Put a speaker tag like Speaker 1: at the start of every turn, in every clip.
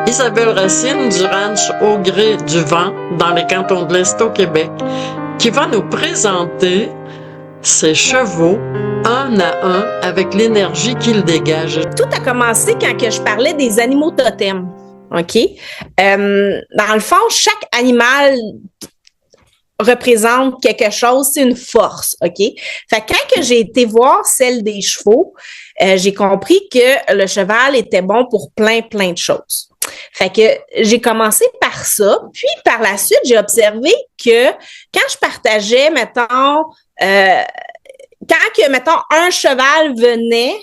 Speaker 1: Isabelle Racine du ranch Au Gré du Vent dans les cantons de l'Est au Québec, qui va nous présenter ses chevaux un à un avec l'énergie qu'ils dégagent.
Speaker 2: Tout a commencé quand que je parlais des animaux totems. OK? Dans le fond, chaque animal représente quelque chose, c'est une force, OK? Fait que quand que j'ai été voir celle des chevaux, j'ai compris que le cheval était bon pour plein de choses. Fait que j'ai commencé par ça, puis par la suite, j'ai observé que quand je partageais, mettons, un cheval venait,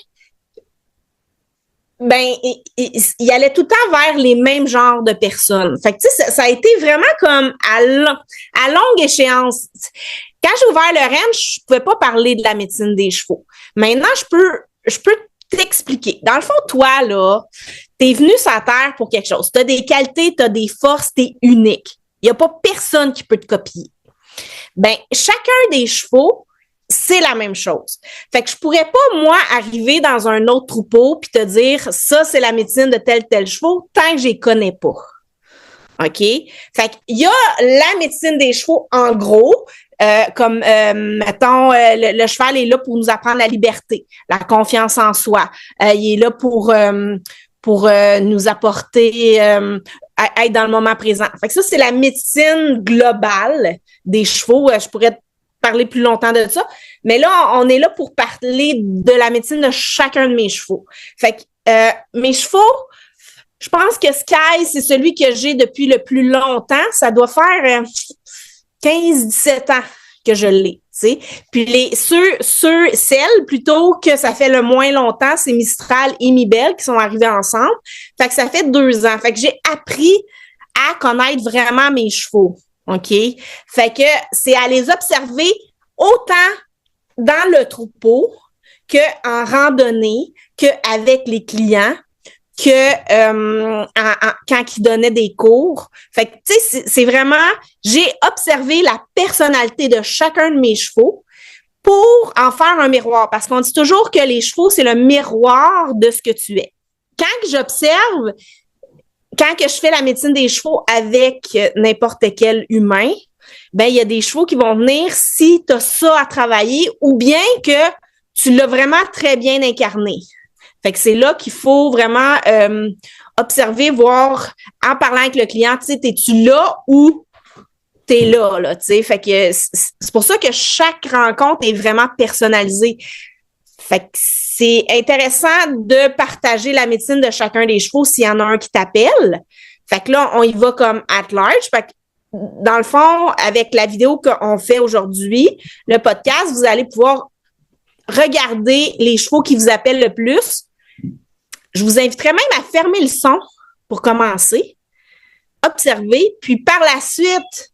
Speaker 2: ben, il allait tout le temps vers les mêmes genres de personnes. Fait que, tu sais, ça a été vraiment comme à longue échéance. Quand j'ai ouvert le ranch, je pouvais pas parler de la médecine des chevaux. Maintenant, je peux t'expliquer. Dans le fond, toi, là, t'es venu sur la Terre pour quelque chose. T'as des qualités, t'as des forces, t'es unique. Il y a pas personne qui peut te copier. Ben, chacun des chevaux, c'est la même chose. Fait que je pourrais pas, moi, arriver dans un autre troupeau puis te dire, ça, c'est la médecine de tel chevaux, tant que je les connais pas. OK? Fait qu'il y a la médecine des chevaux, en gros, mettons, le cheval est là pour nous apprendre la liberté, la confiance en soi. Il est là pour nous apporter, être dans le moment présent. Fait que ça, c'est la médecine globale des chevaux. Je pourrais parler plus longtemps de ça. Mais là, on est là pour parler de la médecine de chacun de mes chevaux. Fait que mes chevaux, je pense que Sky, c'est celui que j'ai depuis le plus longtemps. Ça doit faire 15-17 ans que je l'ai. T'sais. Puis celles plutôt que ça fait le moins longtemps, c'est Mistral et Mibel qui sont arrivés ensemble. Fait que ça fait 2 ans. Fait que j'ai appris à connaître vraiment mes chevaux. OK? Fait que c'est à les observer autant dans le troupeau qu'en randonnée, qu'avec les clients, quand ils donnaient des cours. Fait que, tu sais, c'est vraiment, j'ai observé la personnalité de chacun de mes chevaux pour en faire un miroir. Parce qu'on dit toujours que les chevaux, c'est le miroir de ce que tu es. Quand j'observe, quand que je fais la médecine des chevaux avec n'importe quel humain, ben il y a des chevaux qui vont venir si tu as ça à travailler ou bien que tu l'as vraiment très bien incarné. Fait que c'est là qu'il faut vraiment observer, voir, en parlant avec le client, tu sais, t'es-tu là ou t'es là, tu sais. Fait que c'est pour ça que chaque rencontre est vraiment personnalisée. Fait que c'est intéressant de partager la médecine de chacun des chevaux s'il y en a un qui t'appelle. Fait que là, on y va comme at large. Fait que dans le fond, avec la vidéo qu'on fait aujourd'hui, le podcast, vous allez pouvoir regarder les chevaux qui vous appellent le plus. Je vous inviterais même à fermer le son pour commencer, observer, puis par la suite,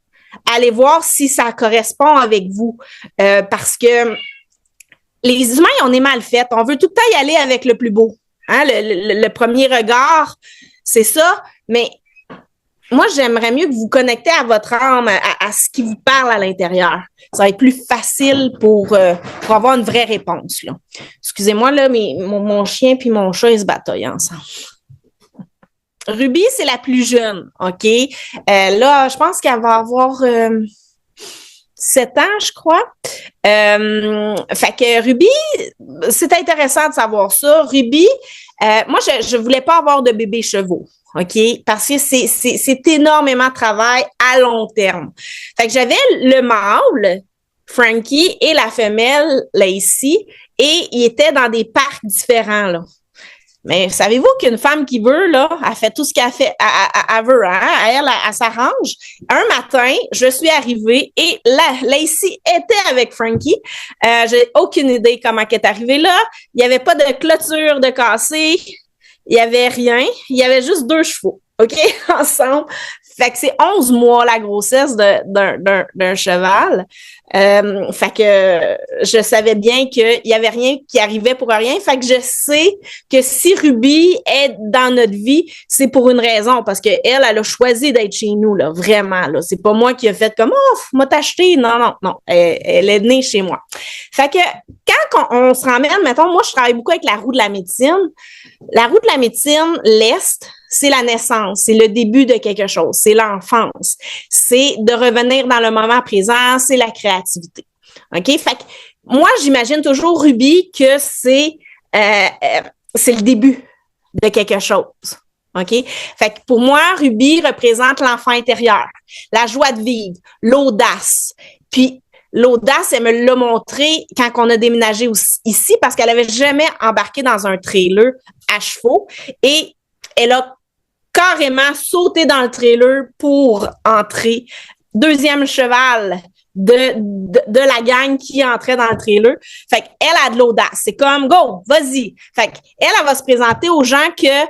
Speaker 2: aller voir si ça correspond avec vous. Parce que les humains, on est mal faits. On veut tout le temps y aller avec le plus beau. Hein? Le premier regard, c'est ça. Mais moi, j'aimerais mieux que vous connectez à votre âme, à ce qui vous parle à l'intérieur. Ça va être plus facile pour avoir une vraie réponse. Là. Excusez-moi, là, mais mon chien puis mon chat, ils se bataillent ensemble. Ruby, c'est la plus jeune, OK? Là, je pense qu'elle va avoir 7 ans, je crois. Fait que Ruby, c'est intéressant de savoir ça. Ruby, moi, je voulais pas avoir de bébé chevaux. OK? Parce que c'est énormément de travail à long terme. Fait que j'avais le mâle, Frankie, et la femelle, Lacey, et ils étaient dans des parcs différents, là. Mais savez-vous qu'une femme qui veut, là, elle fait tout ce qu'elle fait, elle veut, hein? Elle s'arrange. Un matin, je suis arrivée et Lacey était avec Frankie. J'ai aucune idée comment elle est arrivée là. Il n'y avait pas de clôture de cassé. Il y avait rien. Il y avait juste 2 chevaux, OK, ensemble. Fait que c'est 11 mois la grossesse d'un cheval. Fait que je savais bien qu'il y avait rien qui arrivait pour rien. Fait que je sais que si Ruby est dans notre vie, c'est pour une raison, parce que elle a choisi d'être chez nous, là, vraiment, là. C'est pas moi qui a fait comme, oh, m'a t'acheté. Non. Elle est née chez moi. Fait que quand on se ramène, mettons, moi, je travaille beaucoup avec la roue de la médecine. La roue de la médecine, l'Est, c'est la naissance, c'est le début de quelque chose, c'est l'enfance, c'est de revenir dans le moment présent, c'est la créativité. OK? Fait que moi, j'imagine toujours, Ruby, que c'est le début de quelque chose. OK? Fait que pour moi, Ruby représente l'enfant intérieur, la joie de vivre, l'audace. Puis, l'audace, elle me l'a montré quand on a déménagé ici parce qu'elle avait jamais embarqué dans un trailer à chevaux et elle a carrément sauté dans le trailer pour entrer. Deuxième cheval de la gang qui entrait dans le trailer. Fait qu'elle a de l'audace. C'est comme, go, vas-y. Fait qu'elle va se présenter aux gens que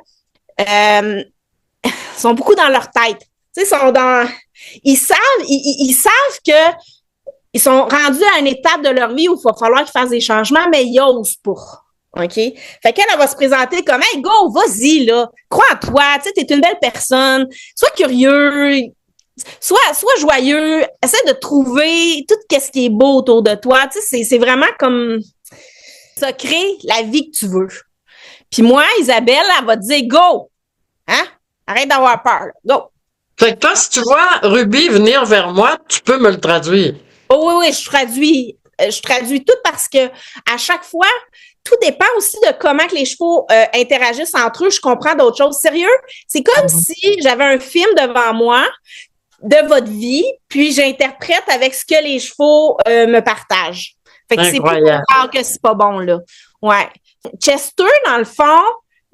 Speaker 2: sont beaucoup dans leur tête. Tu sais, ils savent que ils sont rendus à une étape de leur vie où il va falloir qu'ils fassent des changements, mais ils osent pas. OK? Fait qu'elle va se présenter comme, hey, go, vas-y, là. Crois en toi. Tu sais, t'es une belle personne. Sois curieux. Sois joyeux. Essaie de trouver tout ce qui est beau autour de toi. Tu sais, c'est vraiment comme ça crée la vie que tu veux. Puis moi, Isabelle, elle va te dire, go. Hein? Arrête d'avoir peur. Go.
Speaker 1: Fait que toi, si tu vois Ruby venir vers moi, tu peux me le traduire.
Speaker 2: Oh oui, je traduis tout parce que à chaque fois, tout dépend aussi de comment que les chevaux interagissent entre eux. Je comprends d'autres choses. Sérieux, c'est comme si j'avais un film devant moi de votre vie, puis j'interprète avec ce que les chevaux me partagent. Fait que c'est pas rare que c'est pas bon, là. Ouais. Chester, dans le fond,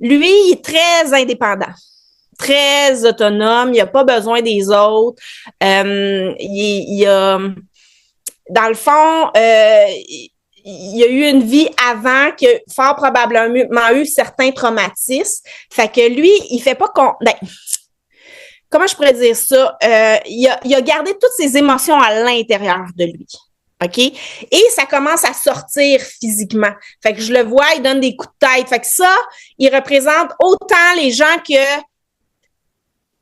Speaker 2: lui, il est très indépendant. Très autonome, il n'a pas besoin des autres. Il a... Dans le fond, il y a eu une vie avant qui a fort probablement eu certains traumatismes. Fait que lui, il fait pas comment je pourrais dire ça? Il a gardé toutes ses émotions à l'intérieur de lui. OK? Et ça commence à sortir physiquement. Fait que je le vois, il donne des coups de tête. Fait que ça, il représente autant les gens que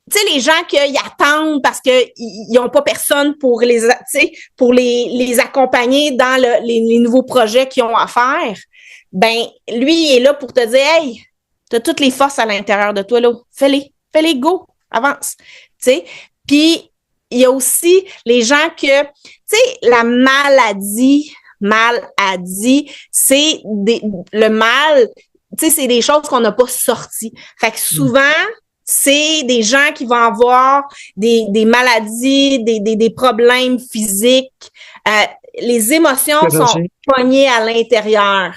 Speaker 2: tu sais, les gens qui attendent parce qu'ils n'ont pas personne pour les accompagner dans les nouveaux projets qu'ils ont à faire, ben lui, il est là pour te dire, hey, t'as toutes les forces à l'intérieur de toi, là. Fais-les, go, avance. Tu sais, puis il y a aussi les gens que, tu sais, la maladie, c'est le mal, tu sais, c'est des choses qu'on n'a pas sorties. Fait que souvent, c'est des gens qui vont avoir des maladies, des problèmes physiques. Les émotions sont poignées à l'intérieur.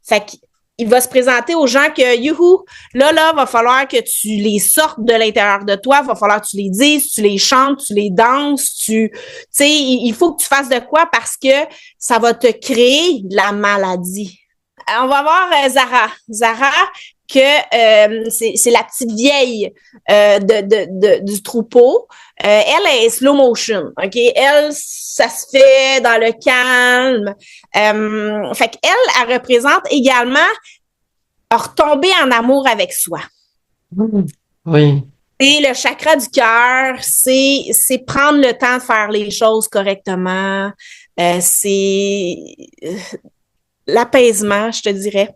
Speaker 2: Fait qu'il va se présenter aux gens que, youhou, là, va falloir que tu les sortes de l'intérieur de toi, va falloir que tu les dises, tu les chantes, tu les danses, tu sais, il faut que tu fasses de quoi parce que ça va te créer de la maladie. On va voir Zara, que c'est la petite vieille du troupeau. Elle est slow motion, OK? Elle, ça se fait dans le calme. Fait qu'elle, elle représente également retomber en amour avec soi.
Speaker 1: Oui.
Speaker 2: Et le chakra du cœur, c'est prendre le temps de faire les choses correctement. C'est l'apaisement, je te dirais.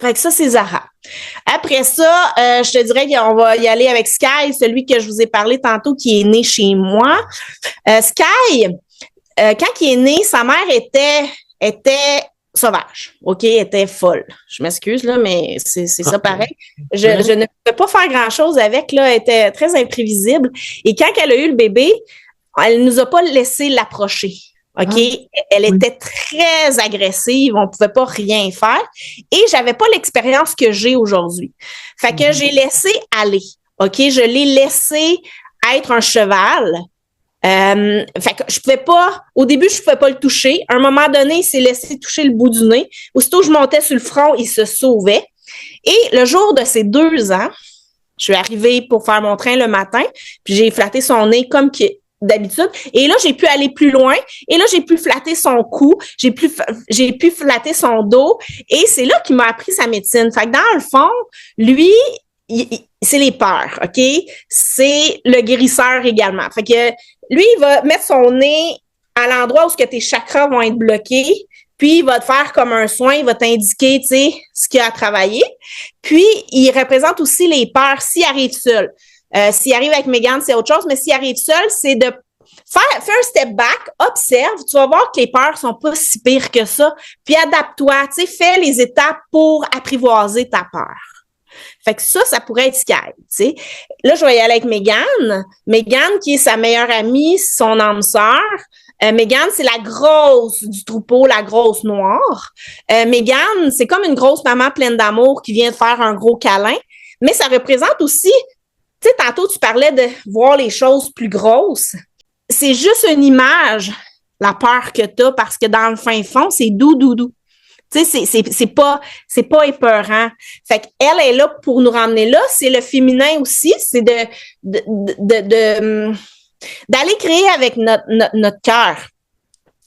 Speaker 2: Fait que ça, c'est Zara. Après ça, je te dirais qu'on va y aller avec Sky, celui que je vous ai parlé tantôt, qui est né chez moi. Sky, quand il est né, sa mère était sauvage, OK? Elle était folle. Je m'excuse, là, mais c'est ça pareil. Je ne pouvais pas faire grand-chose avec, là. Elle était très imprévisible. Et quand elle a eu le bébé, elle nous a pas laissé l'approcher. OK? Elle était très agressive, on pouvait pas rien faire. Et j'avais pas l'expérience que j'ai aujourd'hui. Fait que j'ai laissé aller. OK? Je l'ai laissé être un cheval. Fait que je pouvais pas, au début, je pouvais pas le toucher. À un moment donné, il s'est laissé toucher le bout du nez. Aussitôt que je montais sur le front, il se sauvait. Et le jour de ses 2 ans, je suis arrivée pour faire mon train le matin, puis j'ai flatté son nez comme d'habitude. Et là, j'ai pu aller plus loin. Et là, j'ai pu flatter son cou. J'ai pu flatter son dos. Et c'est là qu'il m'a appris sa médecine. Fait que dans le fond, lui, c'est les peurs, OK? C'est le guérisseur également. Fait que lui, il va mettre son nez à l'endroit où tes chakras vont être bloqués. Puis, il va te faire comme un soin, il va t'indiquer, tu sais, ce qu'il y a à travailler. Puis, il représente aussi les peurs s'il arrive seul. S'il arrive avec Mégane, c'est autre chose, mais s'il arrive seul, c'est de fais un step back, observe, tu vas voir que les peurs sont pas si pires que ça, puis adapte-toi, tu sais, fais les étapes pour apprivoiser ta peur. Fait que ça pourrait être Sky, tu sais. Là, je vais y aller avec Mégane. Mégane, qui est sa meilleure amie, son âme sœur. Mégane, c'est la grosse du troupeau, la grosse noire. Mégane, c'est comme une grosse maman pleine d'amour qui vient de faire un gros câlin, mais ça représente aussi, tu sais, tantôt tu parlais de voir les choses plus grosses. C'est juste une image, la peur que t'as, parce que dans le fin fond, c'est doux. Tu sais, c'est pas épeurant. Fait qu'elle est là pour nous ramener là. C'est le féminin aussi, c'est d'aller créer avec notre cœur.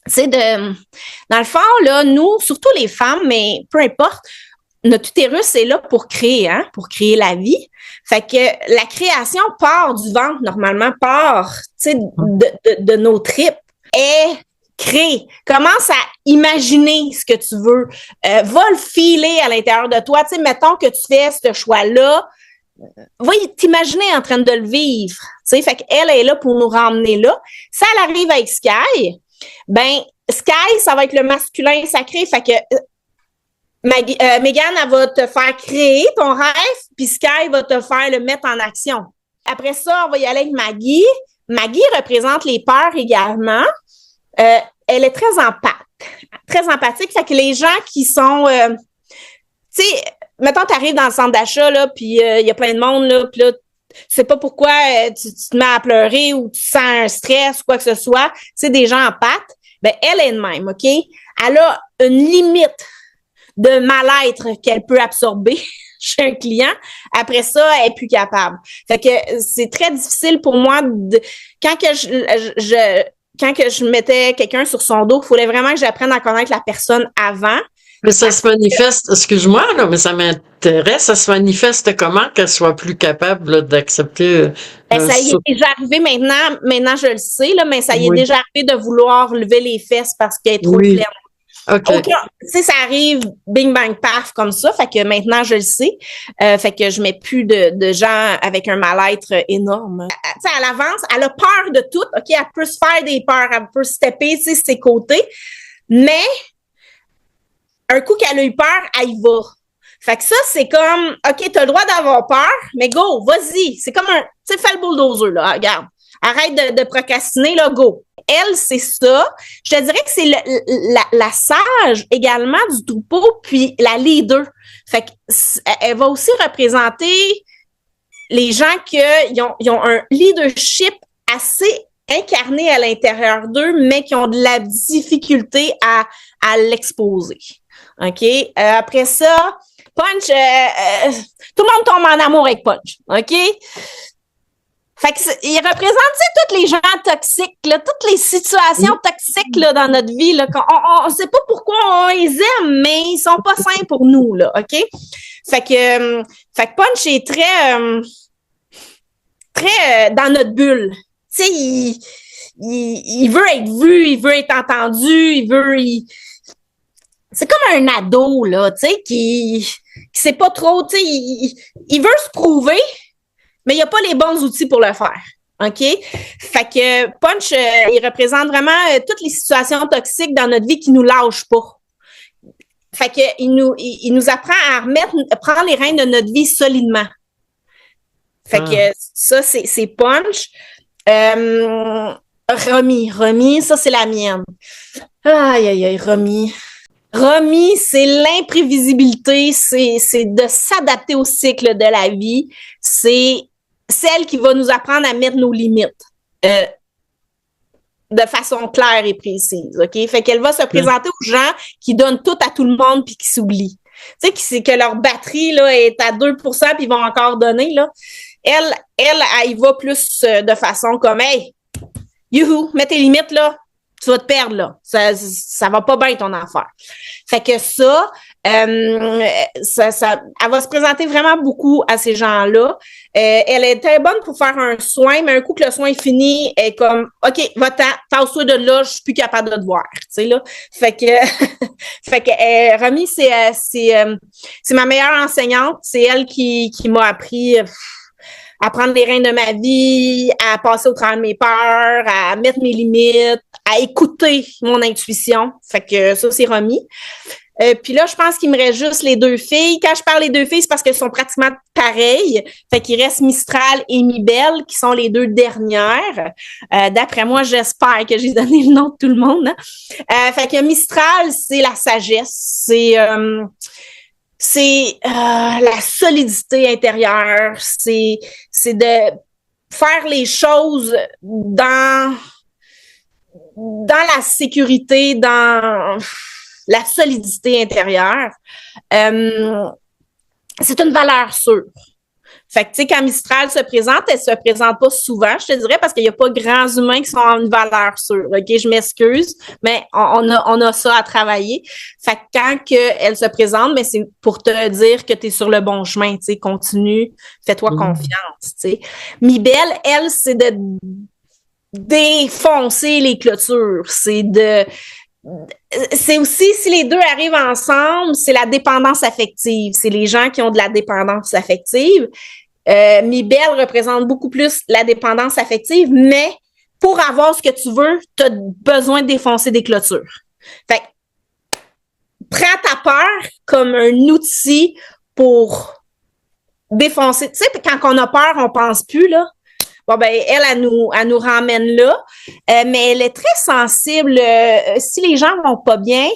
Speaker 2: C'est dans le fond, là, nous, surtout les femmes, mais peu importe, notre utérus est là pour créer, hein, pour créer la vie. Fait que la création part du ventre, normalement, part, tu sais, de nos tripes. Et crée. Commence à imaginer ce que tu veux. Va le filer à l'intérieur de toi. Tu sais, mettons que tu fais ce choix-là, va t'imaginer en train de le vivre. Tu sais, fait qu'elle est là pour nous ramener là. Si elle arrive avec Sky, ben, Sky, ça va être le masculin sacré. Fait que Mégane, elle va te faire créer ton rêve, puis Sky va te faire le mettre en action. Après ça, on va y aller avec Maggie. Maggie représente les peurs également. Elle est très empathique. Fait que les gens qui sont, tu sais, mettons, t'arrives dans le centre d'achat, là, puis il y a plein de monde, là, puis là, tu sais pas pourquoi tu te mets à pleurer ou tu sens un stress ou quoi que ce soit. C'est des gens empathes. Ben, elle est de même, OK? Elle a une limite de mal-être qu'elle peut absorber chez un client. Après ça, elle est plus capable. Fait que c'est très difficile pour moi quand que je mettais quelqu'un sur son dos, il fallait vraiment que j'apprenne à connaître la personne avant.
Speaker 1: Mais ça se manifeste, excuse-moi, là, mais ça m'intéresse, ça se manifeste comment qu'elle soit plus capable là, d'accepter.
Speaker 2: Ça y est déjà arrivé maintenant je le sais, là, mais ça y est déjà arrivé de vouloir lever les fesses parce qu'elle est trop pleine.
Speaker 1: Okay.
Speaker 2: Tu sais, ça arrive bing bang paf comme ça, fait que maintenant je le sais, fait que je mets plus de gens avec un mal-être énorme. Tu sais, elle avance, elle a peur de tout, ok, elle peut se faire des peurs, elle peut stepper, tu sais, ses côtés, mais un coup qu'elle a eu peur, elle y va. Fait que ça, c'est comme, ok, t'as le droit d'avoir peur, mais go, vas-y, c'est comme un, tu sais, fais le bulldozer là, regarde, arrête de procrastiner là, go. Elle, c'est ça. Je te dirais que c'est la sage également du troupeau, puis la leader. Fait qu'elle va aussi représenter les gens qui ont un leadership assez incarné à l'intérieur d'eux, mais qui ont de la difficulté à l'exposer. OK? Après ça, Punch, tout le monde tombe en amour avec Punch. OK? Fait que il représente tous les gens toxiques, là, toutes les situations toxiques là, dans notre vie. Là, on sait pas pourquoi on les aime, mais ils sont pas sains pour nous, là, OK? Fait que Punch est très dans notre bulle. Tu sais, il veut être vu, il veut être entendu, c'est comme un ado, là, tu sais, qui sait pas trop, tu sais, il veut se prouver, mais il n'y a pas les bons outils pour le faire. OK? Fait que Punch, il représente vraiment toutes les situations toxiques dans notre vie qui nous lâchent pas. Fait que il nous apprend à prendre les rênes de notre vie solidement. Fait que ça, c'est Punch. Romy, ça, c'est la mienne. Aïe, Romy. Romy, c'est l'imprévisibilité, c'est de s'adapter au cycle de la vie. C'est celle qui va nous apprendre à mettre nos limites de façon claire et précise, OK? Fait qu'elle va se présenter aux gens qui donnent tout à tout le monde puis qui s'oublient. Tu sais, que leur batterie là, est à 2% puis ils vont encore donner, là. Elle y va plus de façon comme, hey, youhou, mets tes limites, là. Tu vas te perdre, là. Ça va pas bien, ton affaire. Fait que ça, Elle va se présenter vraiment beaucoup à ces gens-là. Elle est très bonne pour faire un soin, mais un coup que le soin est fini, elle est comme, OK, va-t'en, tasse-toi de là, je suis plus capable de te voir, tu sais, là. Fait que, Romy, c'est ma meilleure enseignante. C'est elle qui m'a appris à prendre les rênes de ma vie, à passer au travers de mes peurs, à mettre mes limites, à écouter mon intuition. Fait que ça, c'est Romy. Puis là, je pense qu'il me reste juste les deux filles. Quand je parle des deux filles, c'est parce qu'elles sont pratiquement pareilles. Fait qu'il reste Mistral et Mibelle, qui sont les deux dernières. D'après moi, j'espère que j'ai donné le nom de tout le monde. Hein. Fait que Mistral, c'est la sagesse. C'est la solidité intérieure. C'est de faire les choses dans la sécurité, dans la solidité intérieure. C'est une valeur sûre. Fait que, tu sais, quand Mistral se présente, elle se présente pas souvent, je te dirais, parce qu'il y a pas grands humains qui sont en une valeur sûre. OK, je m'excuse, mais on a ça à travailler. Fait que quand elle se présente, mais c'est pour te dire que tu es sur le bon chemin, tu sais, continue, fais-toi confiance, tu sais. Mibelle, elle, c'est de défoncer les clôtures. C'est aussi, si les deux arrivent ensemble, c'est la dépendance affective. C'est les gens qui ont de la dépendance affective. Mibelle représente beaucoup plus la dépendance affective, mais pour avoir ce que tu veux, tu as besoin de défoncer des clôtures. Fait que, prends ta peur comme un outil pour défoncer. Tu sais, quand on a peur, on pense plus, là. Bon, ben, elle nous ramène là. Mais elle est très sensible. Si les gens vont pas bien,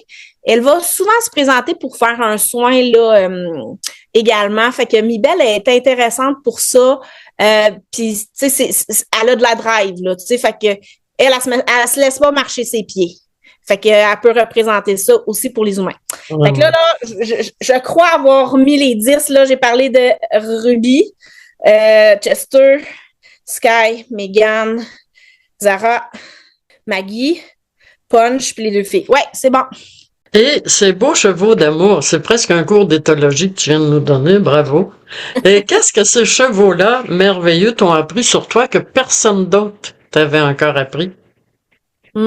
Speaker 2: elle va souvent se présenter pour faire un soin, là, également. Fait que Mibelle est intéressante pour ça. Puis, tu sais, elle a de la drive, là, tu sais. Fait que, elle se laisse pas marcher ses pieds. Fait qu'elle peut représenter ça aussi pour les humains. Fait que là, je crois avoir mis les 10, là. J'ai parlé de Ruby, Chester, Sky, Megan, Zara, Maggie, Punch, puis les deux filles. Ouais, c'est bon.
Speaker 1: Et ces beaux chevaux d'amour, c'est presque un cours d'éthologie que tu viens de nous donner, bravo. Et qu'est-ce que ces chevaux-là, merveilleux, t'ont appris sur toi que personne d'autre t'avait encore appris?
Speaker 2: Tu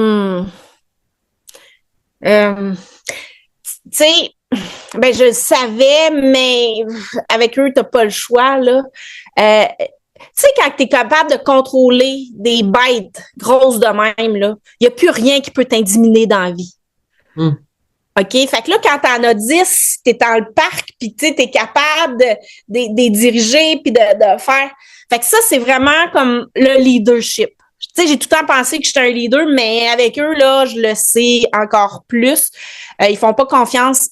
Speaker 2: sais, ben je le savais, mais avec eux, t'as pas le choix, là. Tu sais, quand tu es capable de contrôler des bêtes grosses de même, là, il n'y a plus rien qui peut t'intimider dans la vie. OK? Fait que là, quand t'en as 10, t'es dans le parc, puis tu es capable de diriger, puis de faire. Fait que ça, c'est vraiment comme le leadership. Tu sais, j'ai tout le temps pensé que j'étais un leader, mais avec eux, là, je le sais encore plus. Ils font pas confiance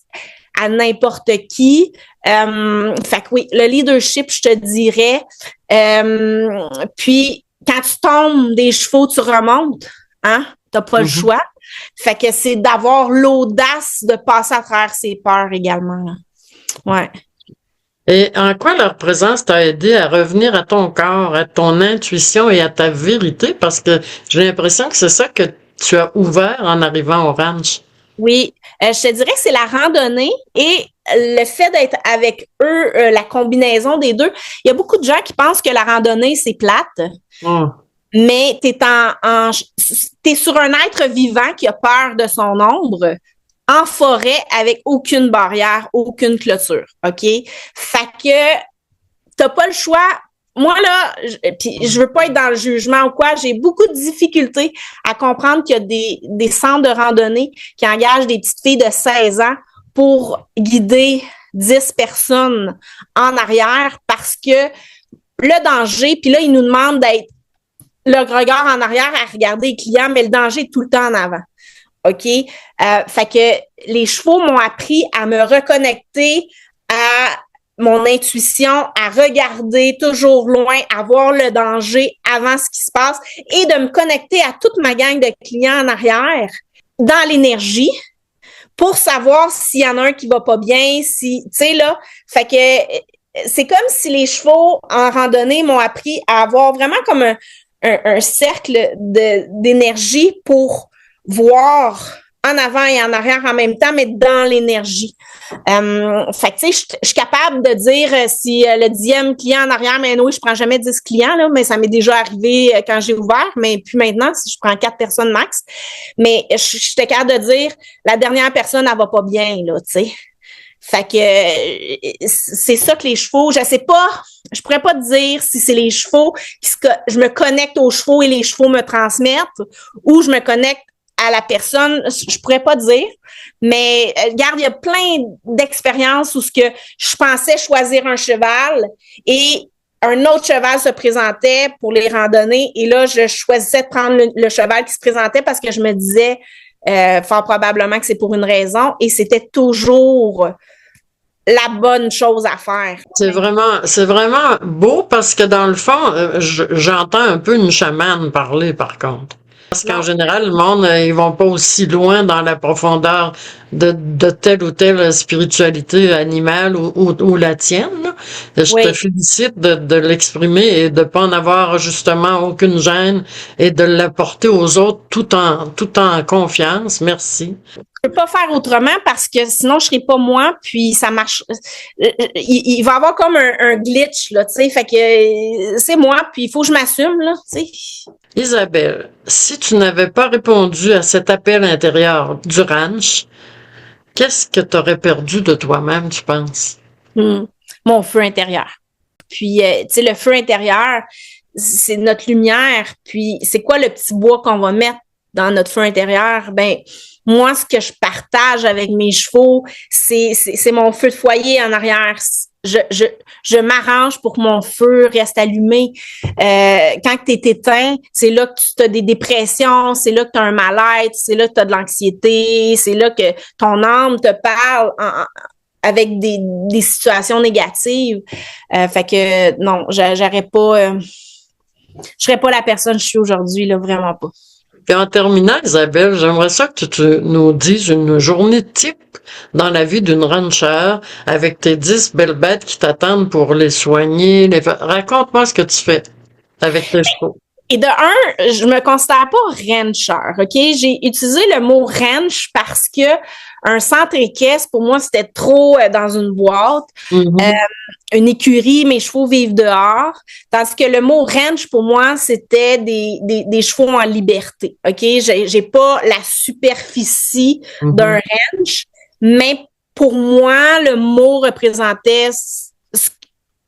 Speaker 2: à n'importe qui. Fait que oui, le leadership, je te dirais. Puis, quand tu tombes des chevaux, tu remontes. Hein? T'as pas le choix. Fait que c'est d'avoir l'audace de passer à travers ses peurs également. Là. Ouais.
Speaker 1: Et en quoi leur présence t'a aidé à revenir à ton corps, à ton intuition et à ta vérité? Parce que j'ai l'impression que c'est ça que tu as ouvert en arrivant au ranch.
Speaker 2: Oui, je te dirais que c'est la randonnée et le fait d'être avec eux, la combinaison des deux. Il y a beaucoup de gens qui pensent que la randonnée, c'est plate. Mais t'es sur un être vivant qui a peur de son ombre en forêt avec aucune barrière, aucune clôture. OK? Fait que t'as pas le choix. Moi, là, puis je veux pas être dans le jugement ou quoi, j'ai beaucoup de difficultés à comprendre qu'il y a des centres de randonnée qui engagent des petites filles de 16 ans pour guider 10 personnes en arrière parce que le danger, puis là, ils nous demandent d'être le regard en arrière à regarder les clients, mais le danger est tout le temps en avant. OK? Fait que les chevaux m'ont appris à me reconnecter à mon intuition, à regarder toujours loin, à voir le danger avant ce qui se passe et de me connecter à toute ma gang de clients en arrière dans l'énergie pour savoir s'il y en a un qui va pas bien, si, tu sais, là. Fait que c'est comme si les chevaux en randonnée m'ont appris à avoir vraiment comme un cercle d'énergie pour voir en avant et en arrière en même temps, mais dans l'énergie. Fait que, tu sais, je suis capable de dire si le 10e client en arrière, mais oui, je prends jamais 10 clients, là, mais ça m'est déjà arrivé quand j'ai ouvert, mais puis maintenant, si je prends 4 personnes max. Mais j'étais capable de dire, la dernière personne, elle va pas bien, là, tu sais. Fait que c'est ça que les chevaux, je sais pas, je pourrais pas te dire si c'est les chevaux, je me connecte aux chevaux et les chevaux me transmettent, ou je me connecte à la personne, je pourrais pas dire, mais regarde, il y a plein d'expériences où ce que je pensais choisir un cheval et un autre cheval se présentait pour les randonnées et là, je choisissais de prendre le cheval qui se présentait parce que je me disais fort probablement que c'est pour une raison et c'était toujours la bonne chose à faire.
Speaker 1: C'est vraiment beau parce que dans le fond, j'entends un peu une chamane parler par contre. Parce qu'en général, le monde, ils vont pas aussi loin dans la profondeur de telle ou telle spiritualité animale ou la tienne. Là. Je te félicite de l'exprimer et de pas en avoir justement aucune gêne et de l'apporter aux autres tout en confiance. Merci.
Speaker 2: Je peux pas faire autrement parce que sinon je serais pas moi puis ça marche il va y avoir comme un glitch là, tu sais, fait que c'est moi puis il faut que je m'assume là, tu sais.
Speaker 1: Isabelle, si tu n'avais pas répondu à cet appel intérieur du ranch, qu'est-ce que tu aurais perdu de toi-même, tu penses?
Speaker 2: Mon feu intérieur. Puis tu sais, le feu intérieur, c'est notre lumière, puis c'est quoi le petit bois qu'on va mettre dans notre feu intérieur? Ben moi, ce que je partage avec mes chevaux, c'est mon feu de foyer en arrière. Je m'arrange pour que mon feu reste allumé. Quand tu es éteint, c'est là que tu as des dépressions, c'est là que tu as un mal-être, c'est là que tu as de l'anxiété, c'est là que ton âme te parle avec des situations négatives. Fait que non, j'aurais pas... je serais pas la personne que je suis aujourd'hui, là, vraiment pas.
Speaker 1: Et en terminant, Isabelle, j'aimerais ça que tu nous dises une journée type dans la vie d'une ranchère avec tes 10 belles bêtes qui t'attendent pour les soigner. Raconte-moi ce que tu fais avec tes chevaux.
Speaker 2: Et de un, je me considère pas rancher, OK? J'ai utilisé le mot ranch parce que un centre équestre, pour moi, c'était trop dans une boîte. Une écurie, mes chevaux vivent dehors. Tandis que le mot ranch, pour moi, c'était des chevaux en liberté, OK? J'ai pas la superficie d'un ranch, mais pour moi, le mot représentait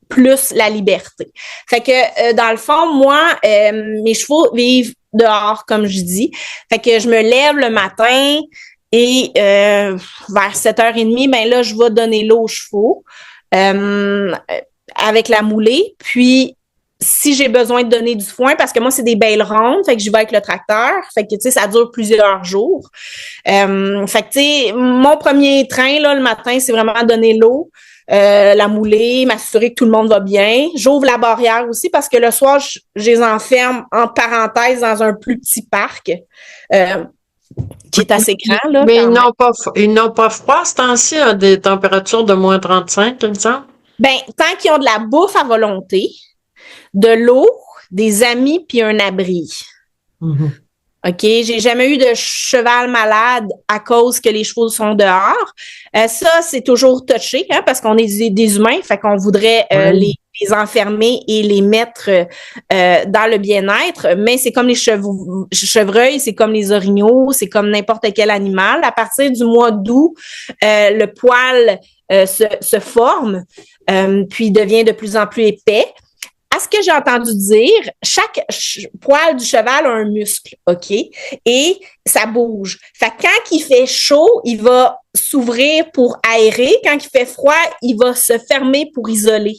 Speaker 2: plus la liberté. Fait que, dans le fond, moi, mes chevaux vivent dehors, comme je dis. Fait que je me lève le matin et vers 7h30, ben là, je vais donner l'eau aux chevaux avec la moulée. Puis, si j'ai besoin de donner du foin, parce que moi, c'est des belles rondes, fait que j'y vais avec le tracteur. Fait que, tu sais, ça dure plusieurs jours. Fait que, tu sais, mon premier train, là, le matin, c'est vraiment donner l'eau. La mouler, m'assurer que tout le monde va bien. J'ouvre la barrière aussi parce que le soir, je les enferme en parenthèse dans un plus petit parc qui est assez grand. Là,
Speaker 1: mais ils n'ont pas froid ce temps-ci, à des températures de moins 35, il me semble?
Speaker 2: Ben, tant qu'ils ont de la bouffe à volonté, de l'eau, des amis puis un abri. OK, j'ai jamais eu de cheval malade à cause que les chevaux sont dehors. Ça, c'est toujours touché, hein, parce qu'on est des humains, fait qu'on voudrait les enfermer et les mettre dans le bien-être. Mais c'est comme les chevreuils, c'est comme les orignaux, c'est comme n'importe quel animal. À partir du mois d'août, le poil se forme, puis devient de plus en plus épais. À ce que j'ai entendu dire, chaque poil du cheval a un muscle, OK? Et ça bouge. Fait que quand il fait chaud, il va s'ouvrir pour aérer. Quand il fait froid, il va se fermer pour isoler.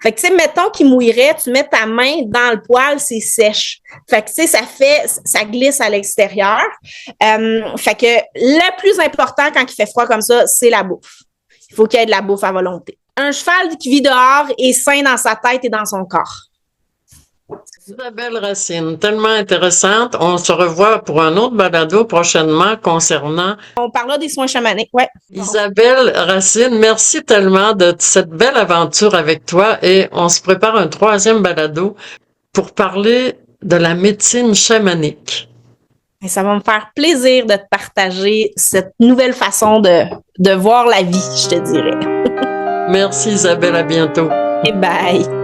Speaker 2: Fait que, tu sais, mettons qu'il mouillerait, tu mets ta main dans le poil, c'est sèche. Fait que, tu sais, ça glisse à l'extérieur. Fait que le plus important quand il fait froid comme ça, c'est la bouffe. Il faut qu'il y ait de la bouffe à volonté. Un cheval qui vit dehors est sain dans sa tête et dans son corps.
Speaker 1: Isabelle Racine, tellement intéressante. On se revoit pour un autre balado prochainement concernant...
Speaker 2: On parlera des soins chamaniques, ouais.
Speaker 1: Isabelle Racine, merci tellement de cette belle aventure avec toi et on se prépare un 3e balado pour parler de la médecine chamanique.
Speaker 2: Et ça va me faire plaisir de te partager cette nouvelle façon de voir la vie, je te dirais.
Speaker 1: Merci Isabelle, à bientôt.
Speaker 2: Et bye!